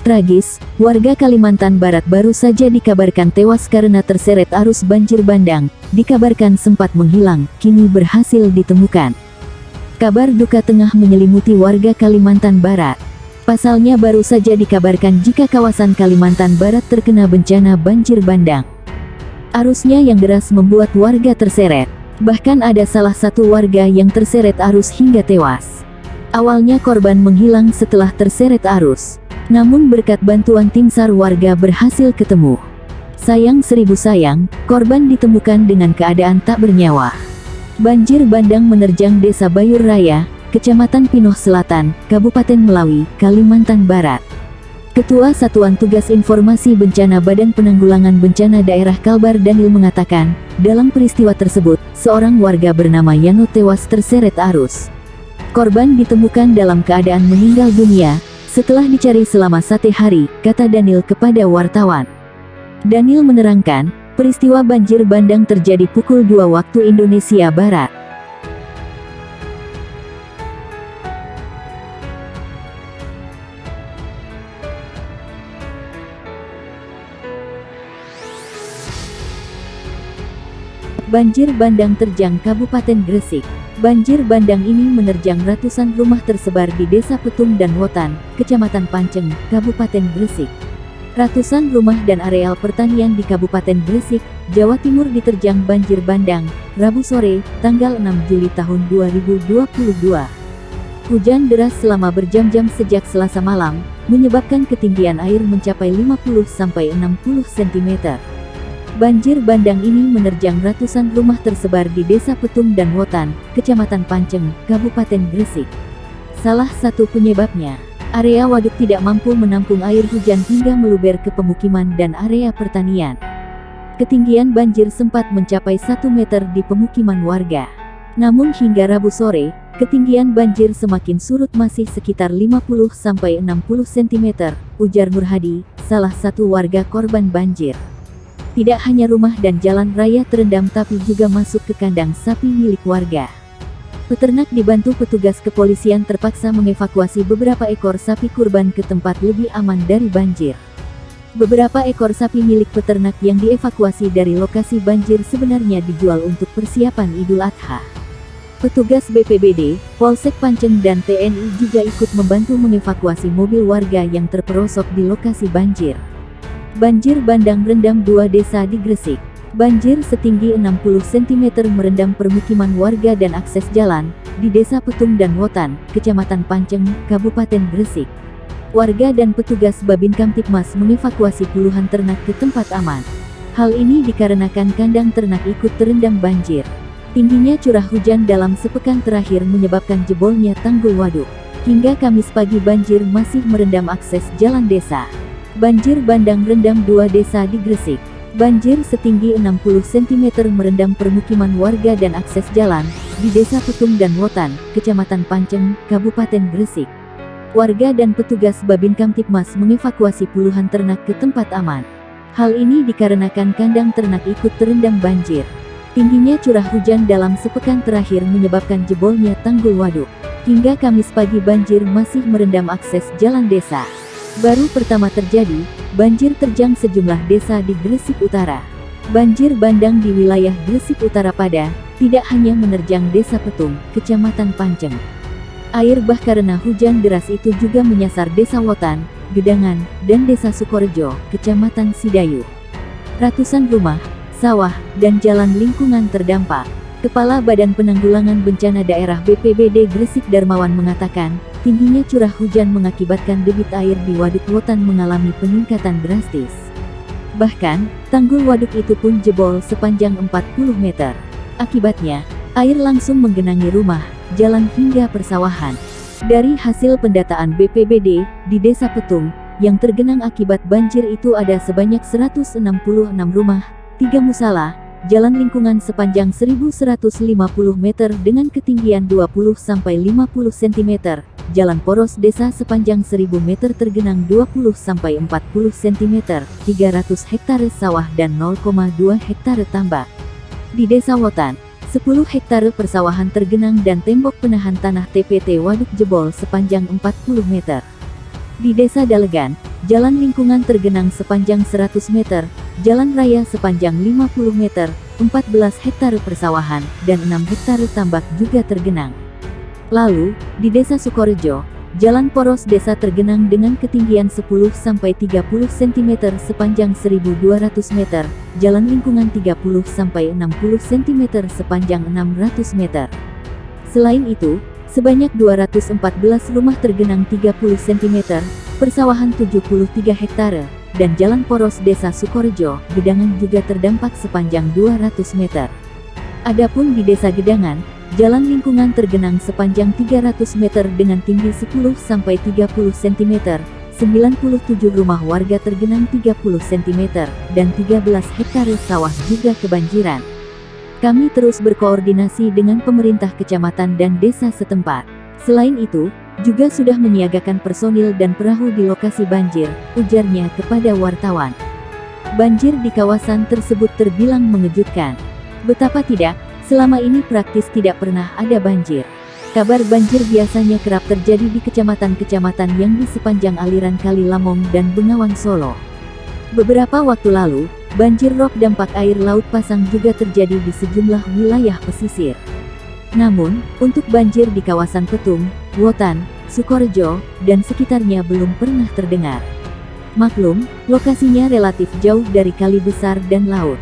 Tragis, warga Kalimantan Barat baru saja dikabarkan tewas karena terseret arus banjir bandang, dikabarkan sempat menghilang, kini berhasil ditemukan. Kabar duka tengah menyelimuti warga Kalimantan Barat. Pasalnya baru saja dikabarkan jika kawasan Kalimantan Barat terkena bencana banjir bandang. Arusnya yang deras membuat warga terseret. Bahkan ada salah satu warga yang terseret arus hingga tewas. Awalnya korban menghilang setelah terseret arus. Namun berkat bantuan tim SAR warga berhasil ketemu. Sayang seribu sayang, korban ditemukan dengan keadaan tak bernyawa. Banjir bandang menerjang Desa Bayur Raya, Kecamatan Pinoh Selatan, Kabupaten Melawi, Kalimantan Barat. Ketua Satuan Tugas Informasi Bencana Badan Penanggulangan Bencana Daerah Kalbar Daniel mengatakan, dalam peristiwa tersebut, seorang warga bernama Yano tewas terseret arus. Korban ditemukan dalam keadaan meninggal dunia, setelah dicari selama 1 hari, kata Daniel kepada wartawan. Daniel menerangkan, peristiwa banjir bandang terjadi pukul 2 waktu Indonesia Barat. Banjir bandang terjang Kabupaten Gresik. Banjir bandang ini menerjang ratusan rumah tersebar di Desa Petung dan Wotan, Kecamatan Panceng, Kabupaten Gresik. Ratusan rumah dan areal pertanian di Kabupaten Gresik, Jawa Timur diterjang banjir bandang, Rabu sore, tanggal 6 Juli tahun 2022. Hujan deras selama berjam-jam sejak Selasa malam, menyebabkan ketinggian air mencapai 50-60 cm. Banjir bandang ini menerjang ratusan rumah tersebar di Desa Petung dan Wotan, Kecamatan Panceng, Kabupaten Gresik. Salah satu penyebabnya, area waduk tidak mampu menampung air hujan hingga meluber ke pemukiman dan area pertanian. Ketinggian banjir sempat mencapai 1 meter di pemukiman warga. Namun hingga Rabu sore, ketinggian banjir semakin surut masih sekitar 50-60 cm, ujar Nurhadi, salah satu warga korban banjir. Tidak hanya rumah dan jalan raya terendam tapi juga masuk ke kandang sapi milik warga. Peternak dibantu petugas kepolisian terpaksa mengevakuasi beberapa ekor sapi kurban ke tempat lebih aman dari banjir. Beberapa ekor sapi milik peternak yang dievakuasi dari lokasi banjir sebenarnya dijual untuk persiapan Idul Adha. Petugas BPBD, Polsek Panceng dan TNI juga ikut membantu mengevakuasi mobil warga yang terperosok di lokasi banjir. Banjir bandang merendam 2 desa di Gresik. Banjir setinggi 60 cm merendam permukiman warga dan akses jalan, di Desa Petung dan Wotan, Kecamatan Panceng, Kabupaten Gresik. Warga dan petugas Babin Kamtipmas mengevakuasi puluhan ternak ke tempat aman. Hal ini dikarenakan kandang ternak ikut terendam banjir. Tingginya curah hujan dalam sepekan terakhir menyebabkan jebolnya tanggul waduk. Hingga Kamis pagi banjir masih merendam akses jalan desa. Banjir bandang merendam 2 desa di Gresik. Banjir setinggi 60 cm merendam permukiman warga dan akses jalan, di Desa Petung dan Wotan, Kecamatan Panceng, Kabupaten Gresik. Warga dan petugas Babin Kamtipmas mengevakuasi puluhan ternak ke tempat aman. Hal ini dikarenakan kandang ternak ikut terendam banjir. Tingginya curah hujan dalam sepekan terakhir menyebabkan jebolnya tanggul waduk. Hingga Kamis pagi banjir masih merendam akses jalan desa. Baru pertama terjadi, banjir terjang sejumlah desa di Gresik Utara. Banjir bandang di wilayah Gresik Utara pada, tidak hanya menerjang Desa Petung, Kecamatan Panceng. Air bah karena hujan deras itu juga menyasar Desa Wotan, Gedangan, dan Desa Sukorejo, Kecamatan Sidayu. Ratusan rumah, sawah, dan jalan lingkungan terdampak. Kepala Badan Penanggulangan Bencana Daerah BPBD Gresik Darmawan mengatakan, tingginya curah hujan mengakibatkan debit air di Waduk Wotan mengalami peningkatan drastis. Bahkan, tanggul waduk itu pun jebol sepanjang 40 meter. Akibatnya, air langsung menggenangi rumah, jalan hingga persawahan. Dari hasil pendataan BPBD, di Desa Petung, yang tergenang akibat banjir itu ada sebanyak 166 rumah, 3 musala, jalan lingkungan sepanjang 1150 meter dengan ketinggian 20-50 cm, jalan poros desa sepanjang 1000 meter tergenang 20-40 cm, 300 hektare sawah dan 0,2 hektare tambak. Di Desa Wotan, 10 hektare persawahan tergenang dan tembok penahan tanah TPT waduk jebol sepanjang 40 meter. Di Desa Dalegan, jalan lingkungan tergenang sepanjang 100 meter, jalan raya sepanjang 50 meter, 14 hektare persawahan, dan 6 hektare tambak juga tergenang. Lalu, di Desa Sukorejo, jalan poros desa tergenang dengan ketinggian 10-30 cm sepanjang 1.200 meter, jalan lingkungan 30-60 cm sepanjang 600 meter. Selain itu, sebanyak 214 rumah tergenang 30 cm, persawahan 73 hektare, dan jalan poros desa Sukorejo, Gedangan juga terdampak sepanjang 200 meter. Adapun di Desa Gedangan, jalan lingkungan tergenang sepanjang 300 meter dengan tinggi 10-30 cm, 97 rumah warga tergenang 30 cm, dan 13 hektare sawah juga kebanjiran. Kami terus berkoordinasi dengan pemerintah kecamatan dan desa setempat. Selain itu, juga sudah menyiagakan personil dan perahu di lokasi banjir, ujarnya kepada wartawan. Banjir di kawasan tersebut terbilang mengejutkan. Betapa tidak, selama ini praktis tidak pernah ada banjir. Kabar banjir biasanya kerap terjadi di kecamatan-kecamatan yang di sepanjang aliran Kali Lamong dan Bengawan Solo. Beberapa waktu lalu, banjir rob dampak air laut pasang juga terjadi di sejumlah wilayah pesisir. Namun, untuk banjir di kawasan Petung, Wotan, Sukorejo, dan sekitarnya belum pernah terdengar. Maklum, lokasinya relatif jauh dari kali besar dan laut.